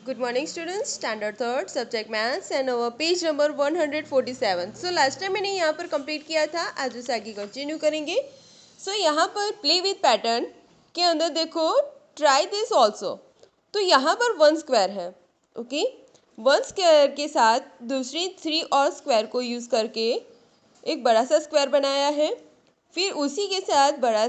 Good morning students, standard third subject maths and our page number 147. So last time मैंने यहाँ पर complete किया था, आज उसे आगे continue करेंगे. So यहाँ पर play with pattern के अंदर देखो try this also. तो यहाँ पर वन स्क्वायर है, ओके. वन स्क्वायर के साथ दूसरी थ्री और स्क्वायर को यूज़ करके एक बड़ा सा स्क्वायर बनाया है. फिर उसी के साथ बड़ा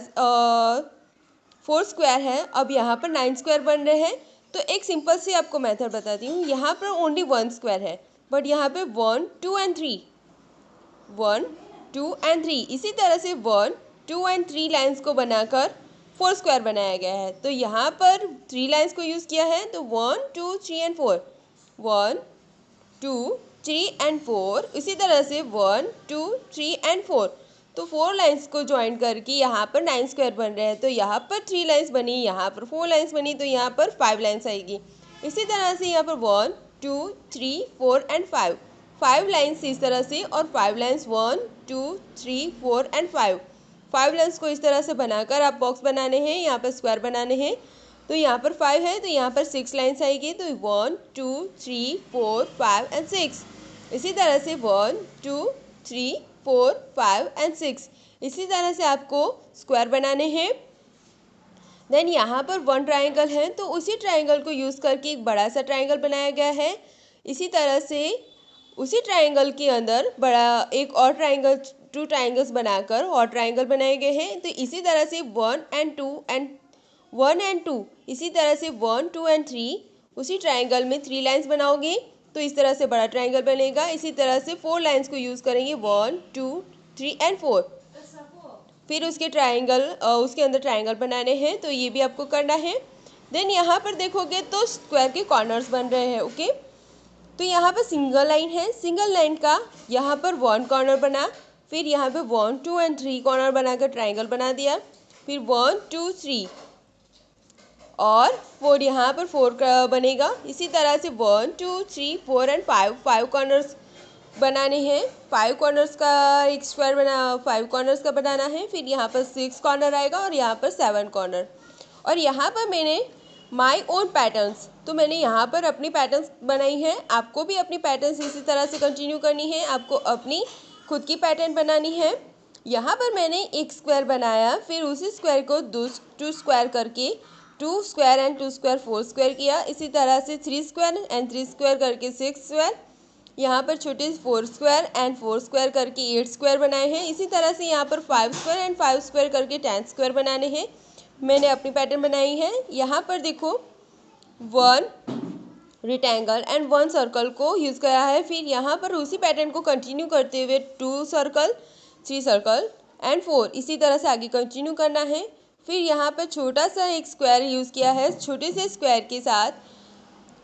फोर स्क्वायर है. अब यहाँ पर नाइन स्क्वायर बन रहे हैं. तो एक सिंपल सी आपको मेथड बताती हूँ. यहाँ पर ओनली वन स्क्वायर है, बट यहाँ पे 1 2 एंड 3, 1 2 एंड 3. इसी तरह से 1 2 एंड 3 लाइन्स को बनाकर फोर स्क्वायर बनाया गया है. तो यहाँ पर 3 लाइन्स को यूज़ किया है. तो 1 2 3 एंड 4, 1 2 3 एंड 4. इसी तरह से 1 2 3 एंड 4. तो फोर लाइंस को ज्वाइन करके यहाँ पर नाइन स्क्वायर बन रहे हैं. तो यहाँ पर 3 लाइंस बनी, यहाँ पर 4 लाइंस बनी, तो यहाँ पर 5 लाइंस आएगी. इसी तरह से यहाँ पर 1 2 3 4 एंड 5, 5 लाइंस इस तरह से, और 5 लाइंस 1 2 3 4 एंड 5 लाइंस को इस तरह से बनाकर आप बॉक्स बनाने हैं, यहाँ पर स्क्वायर बनाने हैं. तो यहाँ पर 5 है, तो यहाँ पर 6 लाइंस आएगी. तो 1 2 3 4 5 एंड 6. इसी तरह से 1 2 3 4 5 एंड 6. इसी तरह से आपको स्क्वायर बनाने हैं. देन यहाँ पर वन ट्राइंगल है, तो उसी ट्राइंगल को यूज़ करके एक बड़ा सा ट्राइंगल बनाया गया है. इसी तरह से उसी ट्राइंगल के अंदर बड़ा एक और ट्राइंगल, टू ट्राइंगल्स बनाकर और ट्राइंगल बनाए गए हैं. तो इसी तरह से 1 एंड 2 एंड 1 एंड 2. इसी तरह से 1 2 एंड 3. उसी ट्राइंगल में 3 लाइंस बनाओगे तो इस तरह से बड़ा ट्राइंगल बनेगा. इसी तरह से 4 लाइंस को यूज़ करेंगे, 1 2 3 एंड 4. फिर उसके ट्राइंगल, उसके अंदर ट्राइंगल बनाने हैं, तो ये भी आपको करना है. देन यहाँ पर देखोगे तो स्क्वायर के कॉर्नर्स बन रहे हैं, ओके. तो यहाँ पर सिंगल लाइन है, सिंगल लाइन का यहाँ पर 1 कॉर्नर बना. फिर यहाँ पे 1 2 एंड 3 कॉर्नर बनाकर ट्राइंगल बना दिया. फिर 1 2 3 और 4, यहाँ पर 4 का बनेगा. इसी तरह से 1 2 3 4 एंड 5 कॉर्नर्स बनाने हैं. 5 कॉर्नर्स का एक स्क्वायर 5 कॉर्नर्स का बनाना है. फिर यहाँ पर 6 कॉर्नर आएगा और यहाँ पर 7 कॉर्नर. और यहाँ पर मैंने माई ओन पैटर्न्स, तो मैंने यहाँ पर अपनी पैटर्न्स बनाई हैं. आपको भी अपनी पैटर्न्स इसी तरह से कंटिन्यू करनी है. आपको अपनी खुद की पैटर्न बनानी है. यहाँ पर मैंने एक स्क्वायर बनाया, फिर उसी स्क्वायर को 2 स्क्वायर करके 2 स्क्वायर एंड 2 स्क्वायर 4 स्क्वायर किया. इसी तरह से 3 स्क्वायर एंड 3 स्क्वायर करके 6 स्क्वायर. यहाँ पर छोटे 4 स्क्वायर एंड 4 स्क्वायर करके 8 स्क्वायर बनाए हैं. इसी तरह से यहाँ पर 5 स्क्वायर एंड 5 स्क्वायर करके 10 स्क्वायर बनाने हैं. मैंने अपनी पैटर्न बनाई है. यहाँ पर देखो 1 रेक्टेंगल एंड 1 सर्कल को यूज़ करा है. फिर यहाँ पर उसी पैटर्न को कंटिन्यू करते हुए 2 सर्कल 3 सर्कल एंड 4. इसी तरह से आगे कंटिन्यू करना है. फिर यहाँ पर छोटा सा एक स्क्वायर यूज़ किया है. छोटे से स्क्वायर के साथ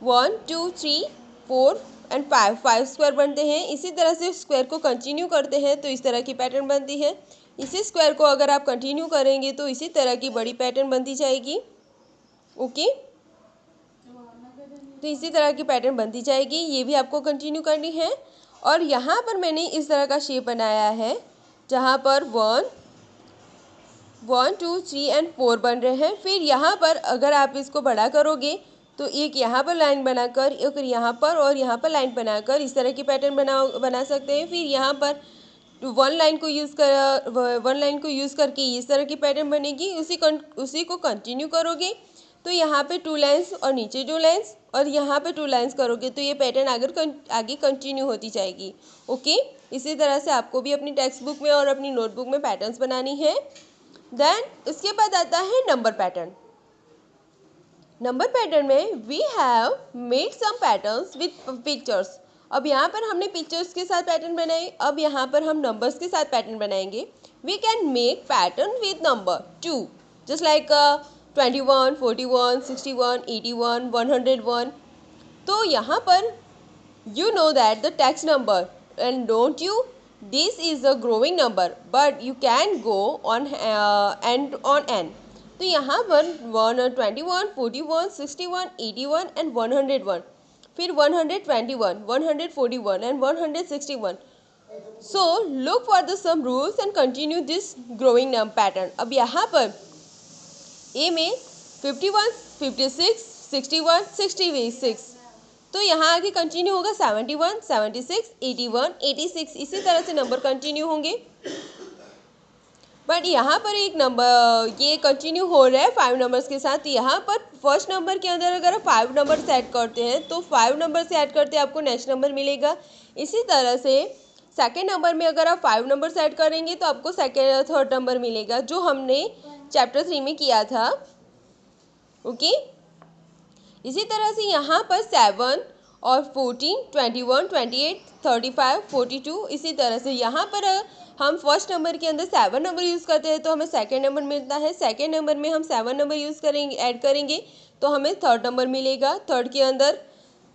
1 2 3 4 एंड 5 स्क्वायर बनते हैं. इसी तरह से स्क्वायर को कंटिन्यू करते हैं तो इस तरह की पैटर्न बनती है. इसी स्क्वायर को अगर आप कंटिन्यू करेंगे तो इसी तरह की बड़ी पैटर्न बनती जाएगी, ओके. तो इसी तरह की पैटर्न बनती जाएगी. ये भी आपको कंटिन्यू करनी है. और यहाँ पर मैंने इस तरह का शेप बनाया है जहाँ पर 1 2 3 एंड 4 बन रहे हैं. फिर यहाँ पर अगर आप इसको बड़ा करोगे तो एक यहाँ पर लाइन बनाकर, एक यहाँ पर और यहाँ पर लाइन बनाकर इस तरह की पैटर्न बना सकते हैं. फिर यहाँ पर वन लाइन को यूज़ करके इस तरह की पैटर्न बनेगी. उसी को कंटिन्यू करोगे तो यहाँ पे 2 लाइंस और नीचे 2 लाइंस, और यहाँ पे 2 लाइंस करोगे तो ये पैटर्न आगे कंटिन्यू होती जाएगी, ओके. इसी तरह से आपको भी अपनी टेक्स्ट बुक में और अपनी नोटबुक में पैटर्न्स बनानी है. देन उसके बाद आता है नंबर पैटर्न. नंबर पैटर्न में we have made some patterns with pictures. अब यहाँ पर हमने पिक्चर्स के साथ पैटर्न बनाए. अब यहाँ पर हम नंबर्स के साथ पैटर्न बनाएंगे. We can make pattern with number 2, just like 21 41 61 81 101. तो यहाँ पर you know that the text number, and don't you, this is a growing number but you can go on and on n. तो यहाँ पर 21 41 61 81 and 101. फिर 121 141 and 161. So look for the some rules and continue this growing number pattern. अब यहाँ पर A में 51 56 61 66 तो यहाँ आगे कंटिन्यू होगा 71, 76, 81, 86, इसी तरह से नंबर कंटिन्यू होंगे। बट यहाँ पर एक नंबर ये कंटिन्यू हो रहा है 5 नंबर्स के साथ। यहाँ पर फर्स्ट नंबर के अंदर अगर आप 5 नंबर से ऐड करते हैं तो 5 नंबर से ऐड करते हैं आपको नेक्स्ट नंबर मिलेगा। इसी तरह से सेकेंड नंबर में अगर आप 5 नंबर से ऐड करेंगे तो आपको थर्ड नंबर मिलेगा, जो हमने चैप्टर 3 में किया था। ओके, इसी तरह से यहाँ पर 7 और 14, 21, 28, 35, 42, इसी तरह से यहाँ पर हम फर्स्ट नंबर के अंदर 7 नंबर यूज़ करते हैं तो हमें सेकेंड नंबर मिलता है। सेकेंड नंबर में हम 7 नंबर यूज़ करेंगे, ऐड करेंगे तो हमें थर्ड नंबर मिलेगा। थर्ड के अंदर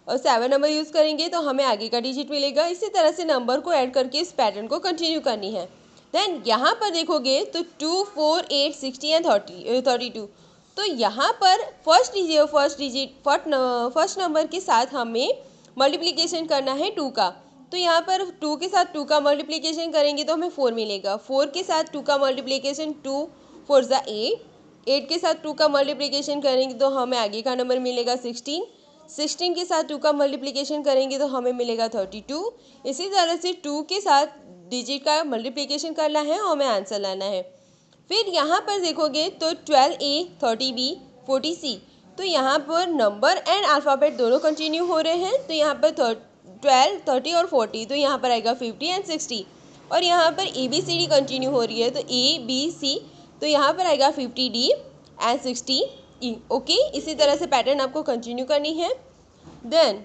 7 नंबर यूज़ करेंगे तो हमें आगे का डिजिट मिलेगा। इसी तरह से नंबर को ऐड करके इस पैटर्न को कंटिन्यू करनी है। देन यहाँ पर देखोगे तो 2, 4, 8, 60 एंड 32। तो यहाँ पर फर्स्ट नंबर के साथ हमें मल्टीप्लिकेशन करना है 2 का। तो यहाँ पर 2 के साथ 2 का मल्टीप्लिकेशन करेंगे तो हमें 4 मिलेगा। 4 के साथ 2 का मल्टीप्लिकेशन 2 4 ज़ा 8। 8 के साथ 2 का मल्टीप्लिकेशन करेंगे तो हमें आगे का नंबर मिलेगा 16। 16 के साथ 2 का मल्टीप्लिकेशन करेंगे तो हमें मिलेगा 32। इसी तरह से 2 के साथ डिजिट का मल्टीप्लिकेशन करना है और हमें आंसर लाना है। फिर यहाँ पर देखोगे तो 12A, 30B, 40C। तो यहाँ पर नंबर एंड अल्फ़ाबेट दोनों कंटिन्यू हो रहे हैं। तो यहाँ पर 12, 30 और 40, तो यहाँ पर आएगा 50 एंड 60। और यहाँ पर ABCD कंटिन्यू हो रही है तो ABC, तो यहाँ पर आएगा 50D एंड 60E। ओके, इसी तरह से पैटर्न आपको कंटिन्यू करनी है। Then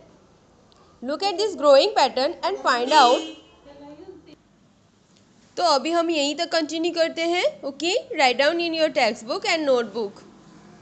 look at this growing pattern and find out. तो अभी हम यहीं तक कंटिन्यू करते हैं। Okay, write down in your textbook and notebook.